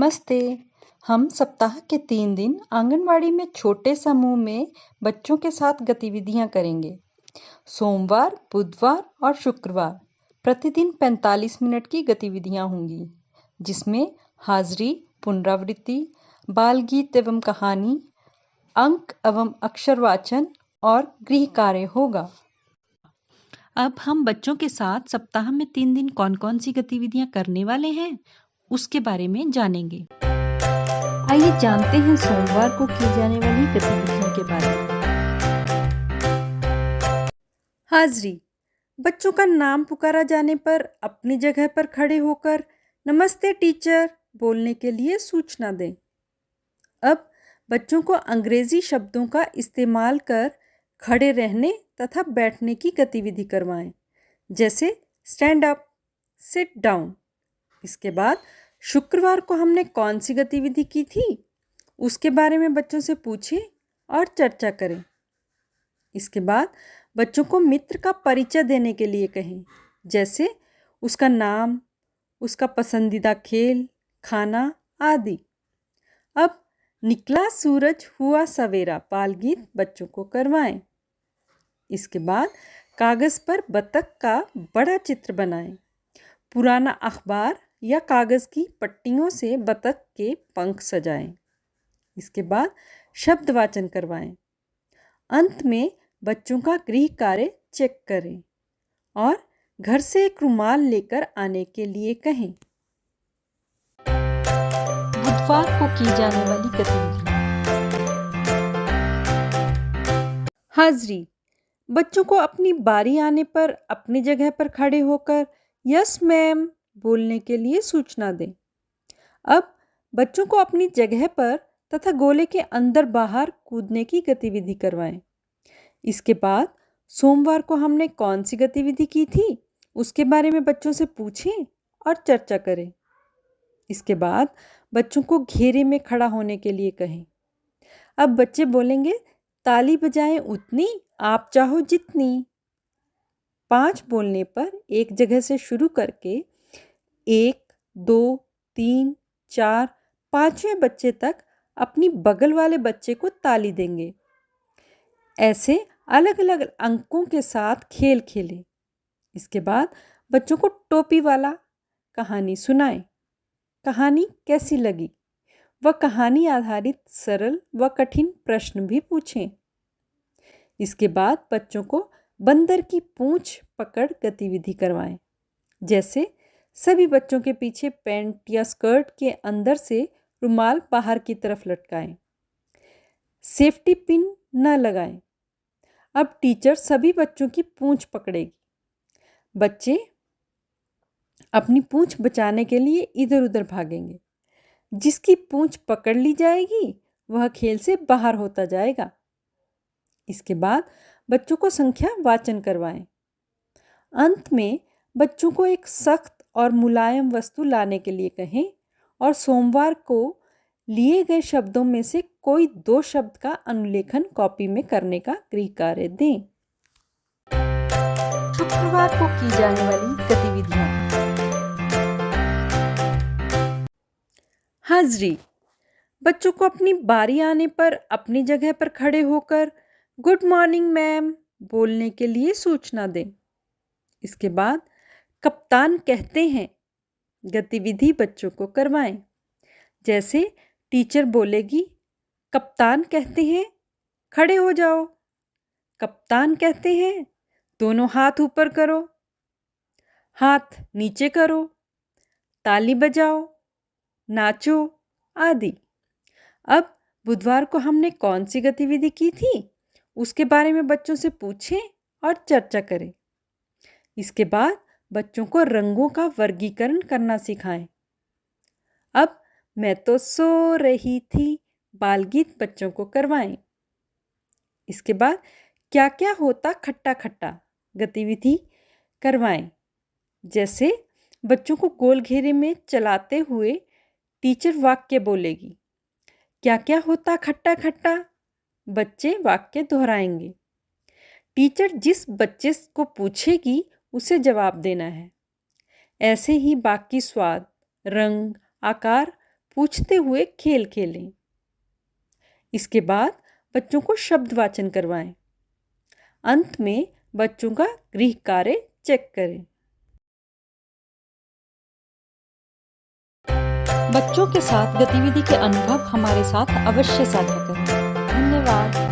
नमस्ते। हम सप्ताह के 3 दिन आंगनवाड़ी में छोटे समूह में बच्चों के साथ गतिविधियां करेंगे। सोमवार, बुधवार और शुक्रवार प्रतिदिन 45 मिनट की गतिविधियां होंगी, जिसमें हाजिरी, पुनरावृत्ति, बाल गीत एवं कहानी, अंक एवं अक्षर वाचन और गृह कार्य होगा। अब हम बच्चों के साथ सप्ताह में 3 दिन कौन-कौन सी गतिविधियां करने वाले हैं, उसके बारे में जानेंगे। आइए जानते हैं सोमवार को की जाने वाली गतिविधियों के बारे में। हाजिरी। बच्चों का नाम पुकारा जाने पर अपनी जगह पर खड़े होकर नमस्ते टीचर बोलने के लिए सूचना दें। अब बच्चों को अंग्रेजी शब्दों का इस्तेमाल कर खड़े रहने तथा बैठने की गतिविधि करवाएं, जैसे स्टैंड अप, सिट डाउन। इसके बाद शुक्रवार को हमने कौन सी गतिविधि की थी, उसके बारे में बच्चों से पूछें और चर्चा करें। इसके बाद बच्चों को मित्र का परिचय देने के लिए कहें, जैसे उसका नाम, उसका पसंदीदा खेल, खाना आदि। अब निकला सूरज हुआ सवेरा बाल गीत बच्चों को करवाएं। इसके बाद कागज़ पर बतख का बड़ा चित्र बनाएं। पुराना अखबार या कागज़ की पट्टियों से बतख के पंख सजाएं। इसके बाद शब्द वाचन करवाएं। अंत में बच्चों का गृह कार्य चेक करें और घर से एक रुमाल लेकर आने के लिए कहें। बुधवार को की जाने वाली गतिविधि। हाजिरी। बच्चों को अपनी बारी आने पर अपनी जगह पर खड़े होकर यस मैम बोलने के लिए सूचना दें। अब बच्चों को अपनी जगह पर तथा गोले के अंदर बाहर कूदने की गतिविधि करवाएं। इसके बाद सोमवार को हमने कौन सी गतिविधि की थी, उसके बारे में बच्चों से पूछें और चर्चा करें। इसके बाद बच्चों को घेरे में खड़ा होने के लिए कहें। अब बच्चे बोलेंगे, ताली बजाएं उतनी आप चाहो जितनी। 5 बोलने पर एक जगह से शुरू करके 1, 2, 3, 4, 5वें बच्चे तक अपनी बगल वाले बच्चे को ताली देंगे। ऐसे अलग अलग अंकों के साथ खेल खेलें। इसके बाद बच्चों को टोपी वाला कहानी सुनाएं। कहानी कैसी लगी? वह कहानी आधारित सरल व कठिन प्रश्न भी पूछें। इसके बाद बच्चों को बंदर की पूंछ पकड़ गतिविधि करवाएं, जैसे सभी बच्चों के पीछे पैंट या स्कर्ट के अंदर से रुमाल बाहर की तरफ लटकाएं। सेफ्टी पिन न लगाएं। अब टीचर सभी बच्चों की पूंछ पकड़ेगी। बच्चे अपनी पूंछ बचाने के लिए इधर उधर भागेंगे। जिसकी पूंछ पकड़ ली जाएगी वह खेल से बाहर होता जाएगा। इसके बाद बच्चों को संख्या वाचन करवाएं। अंत में बच्चों को एक सख्त और मुलायम वस्तु लाने के लिए कहें और सोमवार को लिए गए शब्दों में से कोई 2 शब्द का अनुलेखन कॉपी में करने का गृह कार्य दें। शुक्रवार को की जाने वाली गतिविधियां। हाजिरी। बच्चों को अपनी बारी आने पर अपनी जगह पर खड़े होकर गुड मॉर्निंग मैम बोलने के लिए सूचना दें। इसके बाद कप्तान कहते हैं गतिविधि बच्चों को करवाएं, जैसे टीचर बोलेगी, कप्तान कहते हैं खड़े हो जाओ। कप्तान कहते हैं दोनों हाथ ऊपर करो, हाथ नीचे करो, ताली बजाओ, नाचो आदि। अब बुधवार को हमने कौन सी गतिविधि की थी, उसके बारे में बच्चों से पूछें और चर्चा करें। इसके बाद बच्चों को रंगों का वर्गीकरण करना सिखाएं। अब मैं तो सो रही थी बाल गीत बच्चों को करवाएं। इसके बाद क्या क्या होता खट्टा खट्टा गतिविधि करवाएं, जैसे बच्चों को गोल घेरे में चलाते हुए टीचर वाक्य बोलेगी, क्या क्या होता खट्टा खट्टा। बच्चे वाक्य दोहराएंगे। टीचर जिस बच्चे को पूछेगी उसे जवाब देना है। ऐसे ही बाकी स्वाद, रंग, आकार पूछते हुए खेल खेलें। इसके बाद बच्चों को शब्द वाचन करवाएं। अंत में बच्चों का गृह कार्य चेक करें। बच्चों के साथ गतिविधि के अनुभव हमारे साथ अवश्य साझा करें। धन्यवाद।